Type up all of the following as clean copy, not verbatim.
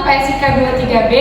PSIK 23B.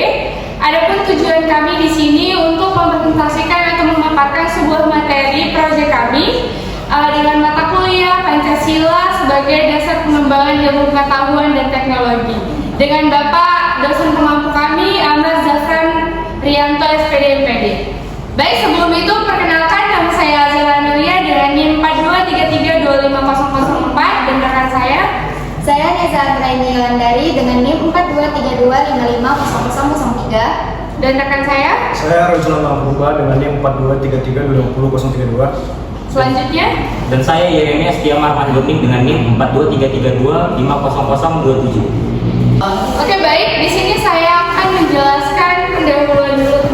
Adapun tujuan kami di sini untuk mempresentasikan atau memaparkan sebuah materi proyek kami dengan mata kuliah Pancasila sebagai dasar pengembangan ilmu pengetahuan dan teknologi dengan Bapak dosen pemampu kami Ahmad Zafran Rianto SPD MPD. Baik, sebelum itu perkenalkan, nama saya Azila Amelia dengan NIM 423325004 dan rekan saya Neza Andraini Landari dengan NIM 423255003. Dan rekan saya Rojulan Mahbuba dengan NIM 423326032. Selanjutnya, dan saya Yeremia Setia Marmandoning dengan NIM 423325027. Oke, baik, di sini saya akan menjelaskan pendahuluan dulu.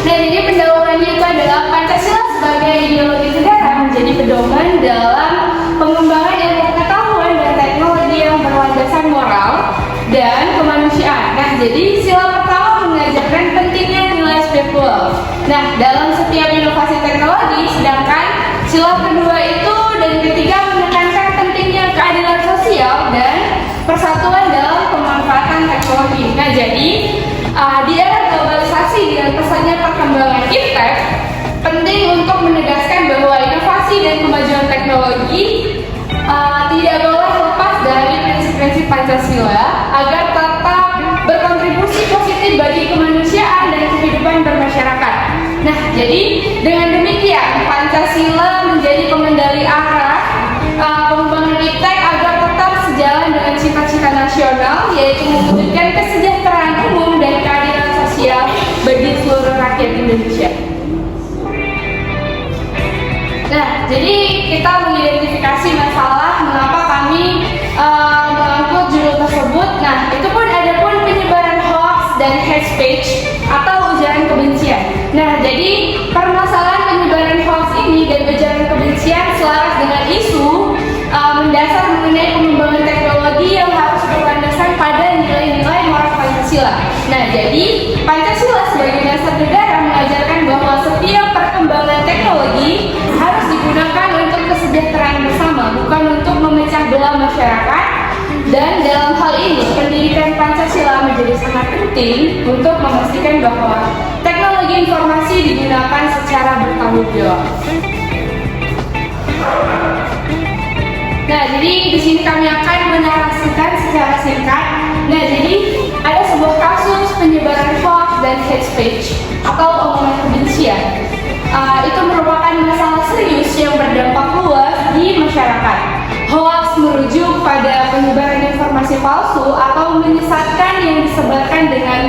Nah, jadi pendahuluannya itu adalah Pancasila sebagai ideologi negara menjadi pedoman dalam pengembangan ilmu pengetahuan dan teknologi yang berlandasan moral dan kemanusiaan. Nah, jadi sila pertama mengajarkan pentingnya nilai spiritual. Nah, dalam setiap inovasi teknologi, sedangkan sila kedua itu dan ketiga menekankan pentingnya keadilan sosial dan persatuan dalam pemanfaatan teknologi. Nah, jadi di era globalisasi dengan pesatnya perkembangan iptek, penting untuk menegaskan bahwa inovasi dan kemajuan teknologi tidak boleh lepas dari prinsip-prinsip Pancasila agar tetap berkontribusi positif bagi kemanusiaan dan kehidupan bermasyarakat. Nah, jadi dengan demikian Pancasila menjadi pengendali arah pengembangan iptek agar tetap sejalan dengan cita-cita nasional, yaitu mewujudkan kesejahteraan umum dan keadilan sosial bagi seluruh rakyat Indonesia. Nah, jadi kita mengidentifikasi masalah mengapa kami mengangkut judul tersebut. Nah, itu pun ada pun penyebaran hoax dan hate speech atau ujaran kebencian. Nah, jadi permasalahan penyebaran hoax ini dan ujaran kebencian selaras dengan isu mendasar mengenai pengembangan teknologi yang harus berlandaskan pada nilai-nilai moral Pancasila. Nah, jadi Pancasila sebagai dasar negara mengajarkan bahwa setiap perkembangan teknologi harus digunakan untuk kesejahteraan bersama, bukan untuk memecah belah masyarakat. Dan dalam hal ini, pendidikan Pancasila menjadi sangat penting untuk memastikan bahwa teknologi informasi digunakan secara bertanggung jawab. Nah, jadi di sini kami akan menarasikan secara singkat. Nah, jadi ada sebuah kasus penyebaran hoax dan hate speech atau omongan kebencian. Itu merupakan masalah serius yang berdampak luas di masyarakat. Hoax merujuk pada penyebaran informasi palsu atau menyesatkan yang disebarkan dengan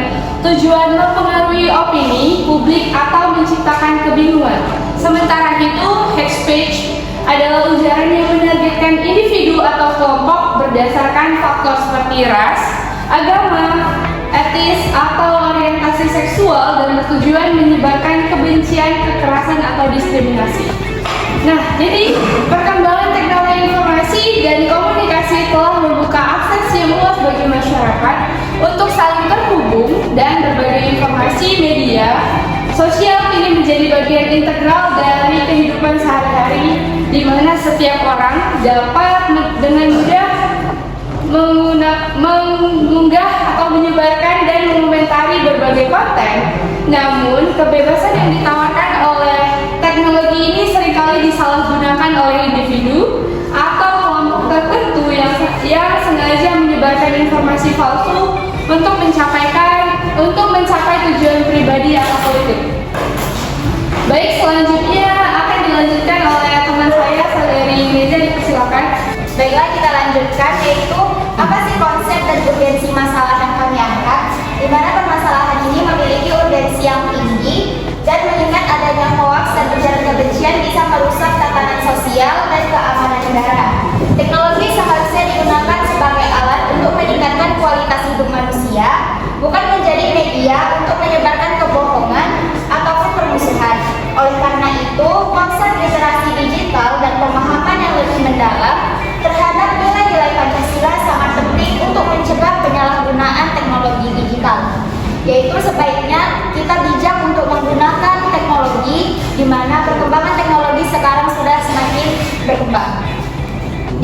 tujuan mempengaruhi opini publik atau menciptakan kebingungan. Sementara itu, hate speech adalah ujaran yang menargetkan individu atau kelompok berdasarkan faktor seperti ras, agama, etis, atau orientasi seksual dan bertujuan menyebarkan kebencian, kekerasan, atau diskriminasi. Nah, jadi perkembangan teknologi informasi dan komunikasi telah membuka akses yang luas bagi masyarakat untuk saling terhubung dan berbagai informasi media sosial ini menjadi bagian integral dari kehidupan sehari-hari, di mana setiap orang dapat dengan mudah mengunggah atau menyebarkan dan mengomentari berbagai konten. Namun, kebebasan yang ditawarkan oleh teknologi ini seringkali disalahgunakan oleh individu atau kelompok tertentu yang sengaja menyebarkan informasi palsu untuk mencapai tujuan pribadi atau politik. Baik, selanjutnya akan dilanjutkan oleh teman saya dari Neza, dipersilakan. Baiklah, kita lanjutkan, yaitu apa sih konsep dan urgensi masalah yang kami angkat, di mana permasalahan ini memiliki urgensi yang tinggi dan mengingat adanya hoaks dan ujaran kebencian bisa merusak tatanan sosial dan keamanan negara. Teknologi seharusnya digunakan sebagai alat untuk meningkatkan kualitas hidup manusia, bukan menjadi media untuk menyebarkan kebohongan ataupun permusuhan. Oleh karena itu, konsep literasi digital dan pemahaman yang lebih mendalam terhadap nilai-nilai Pancasila sangat penting untuk mencegah penyalahgunaan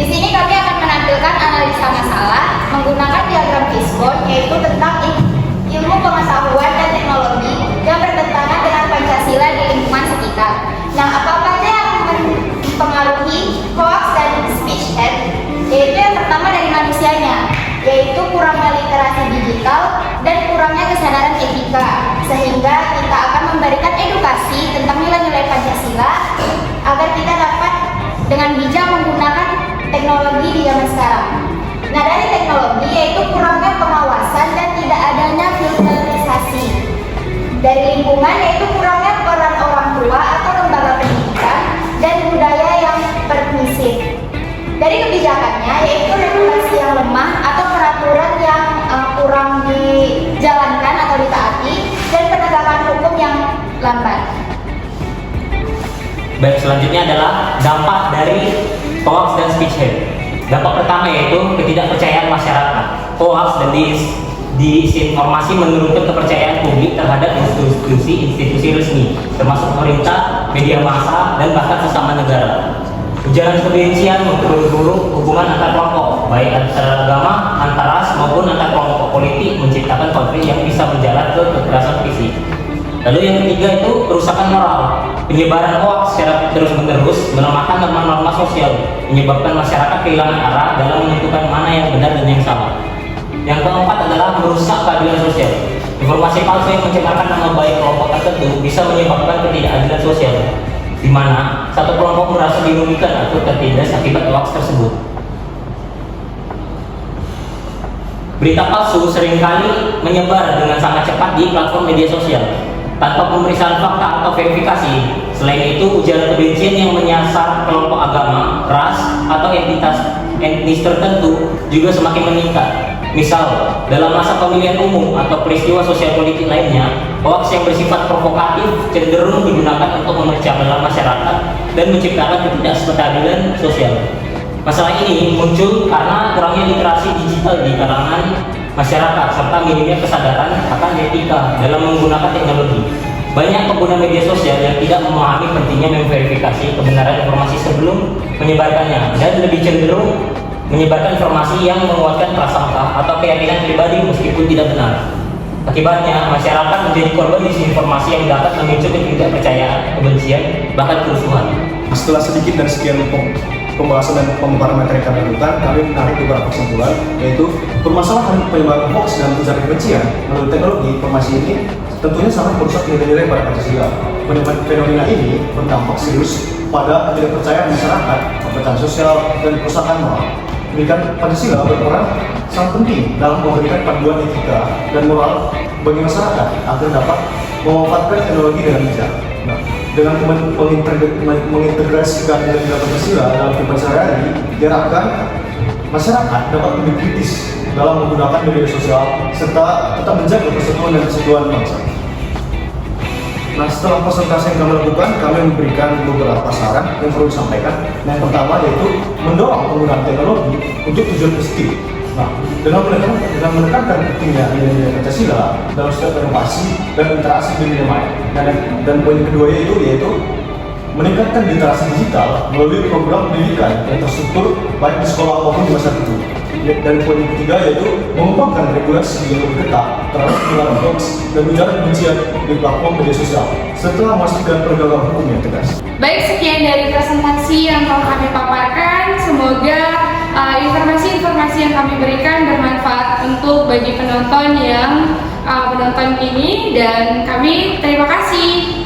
Di sini kami akan menampilkan analisa masalah menggunakan diagram fishbone, yaitu tentang ilmu pengetahuan dan teknologi yang bertentangan dengan Pancasila di lingkungan sekitar. Nah, apa aja yang mempengaruhi hoax dan speech hate? Yaitu yang pertama dari manusianya, yaitu kurangnya literasi digital dan kurangnya kesadaran etika, sehingga kita akan memberikan edukasi tentang nilai-nilai Pancasila agar kita dapat dengan bijak menggunakan teknologi di zaman sekarang. Nah, dari teknologi yaitu kurangnya pengawasan dan tidak adanya filterisasi. Dari lingkungan yaitu kurangnya peran orang tua atau lembaga pendidikan dan budaya yang permisif. Dari kebijakannya yaitu regulasi yang lemah atau peraturan yang kurang dijalankan atau ditaati dan penegakan hukum yang lambat. Baik, selanjutnya adalah dampak dari hoax dan speech hate. Dampak pertama yaitu ketidakpercayaan masyarakat. Hoax dan disinformasi menurunkan kepercayaan publik terhadap institusi resmi, termasuk pemerintah, media massa, dan bahkan sesama negara. Ujaran kebencian memperburuk hubungan antar kelompok, baik antara agama, antar ras, maupun antar kelompok politik, menciptakan konflik yang bisa menjalar ke kekerasan fisik. Lalu yang ketiga itu kerusakan moral. Penyebaran hoax secara terus-menerus melemahkan norma-norma sosial, menyebabkan masyarakat kehilangan arah dalam menentukan mana yang benar dan yang salah. Yang keempat adalah merusak keadilan sosial. Informasi palsu yang mencemarkan nama baik kelompok tertentu bisa menyebabkan ketidakadilan sosial, di mana satu kelompok merasa dirugikan atau tertindas akibat hoax tersebut. Berita palsu seringkali menyebar dengan sangat cepat di platform media sosial tanpa pemeriksaan fakta atau verifikasi. Selain itu, ujaran kebencian yang menyasar kelompok agama, ras, atau etnis tertentu juga semakin meningkat. Misal, dalam masa pemilihan umum atau peristiwa sosial politik lainnya, hoax yang bersifat provokatif cenderung digunakan untuk memecah belah masyarakat dan menciptakan ketidakstabilan sosial. Masalah ini muncul karena kurangnya literasi digital di kalangan masyarakat serta minimnya kesadaran akan etika dalam menggunakan teknologi. Banyak pengguna media sosial yang tidak memahami pentingnya memverifikasi kebenaran informasi sebelum menyebarkannya dan lebih cenderung menyebarkan informasi yang menguatkan prasangka atau keyakinan pribadi meskipun tidak benar. Akibatnya, masyarakat menjadi korban disinformasi yang dapat memicu ketidakpercayaan, kebencian, bahkan kerusuhan. Setelah sedikit dan sekian pembahasan dan pemaparan materi kami lakukan, kami menarik beberapa kesimpulan, yaitu permasalahan penyebaran hoax dan ujaran kebencian melalui teknologi informasi ini tentunya sangat merusak nilai-nilai pada Pancasila. Fenomena ini berdampak serius pada ketidakpercayaan masyarakat, kepercayaan sosial, dan kerusakan moral. Demikian, Pancasila berperan sangat penting dalam memberikan panduan etika dan moral bagi masyarakat agar dapat memanfaatkan teknologi dengan bijak. Nah, dengan mengintegrasikan nilai-nilai Pancasila dalam kehidupan sehari-hari, diharapkan masyarakat dapat lebih kritis dalam menggunakan media sosial serta tetap menjaga persatuan dan kesatuan bangsa. Nah, setelah presentasi yang kami lakukan, kami memberikan beberapa saran yang perlu disampaikan. Yang pertama yaitu mendorong penggunaan teknologi untuk tujuan positif. Nah, dengan menekankan pentingnya nilai-nilai Pancasila dalam setiap inovasi dan interaksi di dunia maya. Dan poin kedua yaitu meningkatkan literasi digital melalui program pendidikan yang terstruktur baik di sekolah maupun di masa itu. Dan poin ketiga yaitu mengembangkan regulasi yang lebih ketat terhadap penyebaran hoax dan ujaran kebencian di platform media sosial, serta memastikan penegakan hukum yang tegas. Baik, sekian dari presentasi yang telah kami paparkan. Semoga informasi-informasi yang kami berikan bermanfaat untuk bagi penonton yang menonton ini, dan kami terima kasih.